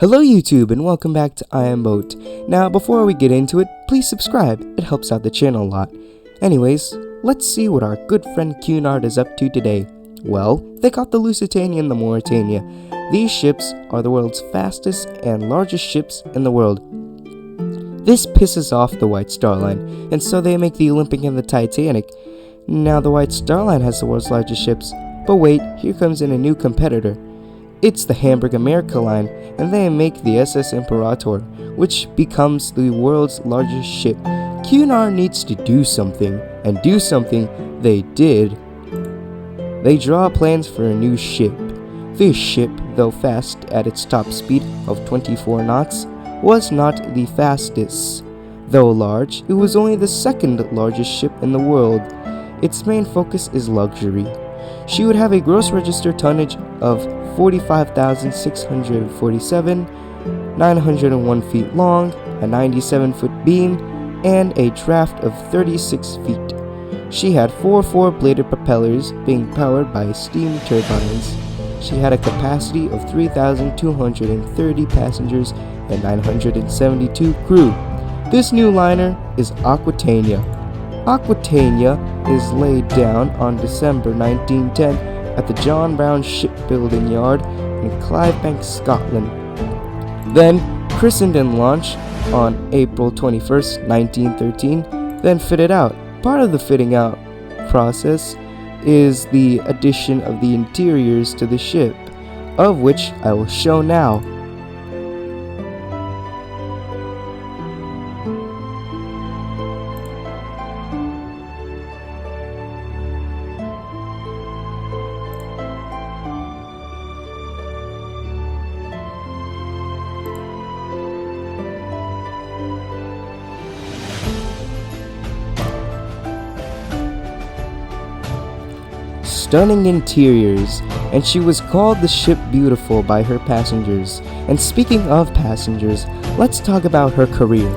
Hello YouTube and welcome back to I Am Boat. Now before we get into it, please subscribe, it helps out the channel a lot. Anyways, let's see what our good friend Cunard is up to today. Well, they got the Lusitania and the Mauretania. These ships are the world's fastest and largest ships in the world. This pisses off the White Star Line, and so they make the Olympic and the Titanic. Now the White Star Line has the world's largest ships, but wait, here comes in a new competitor. It's the Hamburg America line, and they make the SS Imperator, which becomes the world's largest ship. Cunard needs to do something, and do something they did. They draw plans for a new ship. This ship, though fast at its top speed of 24 knots, was not the fastest. Though large, it was only the second largest ship in the world. Its main focus is luxury. She would have a gross register tonnage of 45,647, 901 feet long, a 97-foot beam, and a draft of 36 feet. She had 4 four-bladed propellers being powered by steam turbines. She had a capacity of 3,230 passengers and 972 crew. This new liner is Aquitania. Aquitania is laid down on December 1910 at the John Brown Shipbuilding Yard in Clydebank, Scotland. Then christened and launched on April 21st, 1913, then fitted out. Part of the fitting out process is the addition of the interiors to the ship, of which I will show now. Stunning interiors, and she was called the Ship Beautiful by her passengers. And speaking of passengers, let's talk about her career.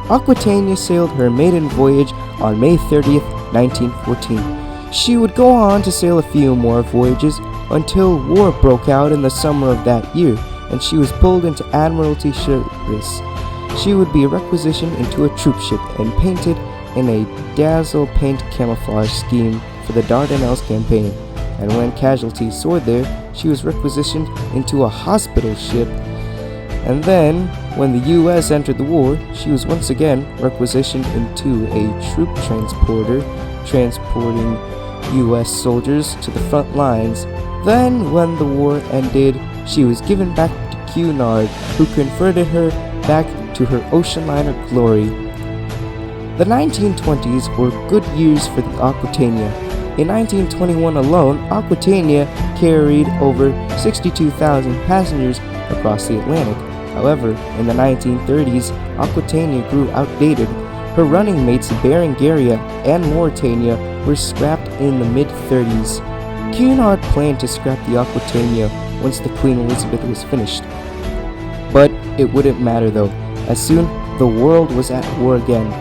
Aquitania sailed her maiden voyage on May 30th, 1914. She would go on to sail a few more voyages until war broke out in the summer of that year, and she was pulled into Admiralty service. She would be requisitioned into a troop ship and painted in a dazzle paint camouflage scheme for the Dardanelles campaign, and when casualties soared there, she was requisitioned into a hospital ship. And then, when the US entered the war, she was once again requisitioned into a troop transporter, transporting US soldiers to the front lines. Then, when the war ended, she was given back to Cunard, who converted her back to her ocean liner glory. The 1920s were good years for the Aquitania. In 1921 alone, Aquitania carried over 62,000 passengers across the Atlantic. However, in the 1930s, Aquitania grew outdated. Her running mates Berengaria and Mauretania were scrapped in the mid-30s. Cunard planned to scrap the Aquitania once the Queen Elizabeth was finished. But it wouldn't matter though, as soon the world was at war again.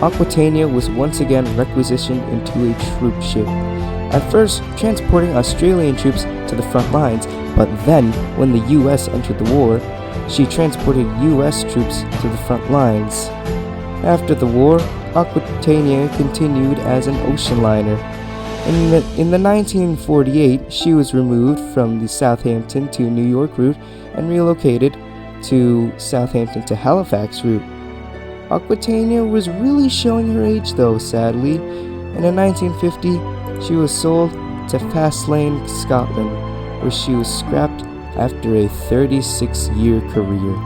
Aquitania was once again requisitioned into a troop ship, at first transporting Australian troops to the front lines, but then, when the US entered the war, she transported US troops to the front lines. After the war, Aquitania continued as an ocean liner. In the 1948, she was removed from the Southampton to New York route and relocated to Southampton to Halifax route. Aquitania was really showing her age though, sadly, and in 1950 she was sold to Fastlane, Scotland, where she was scrapped after a 36-year career.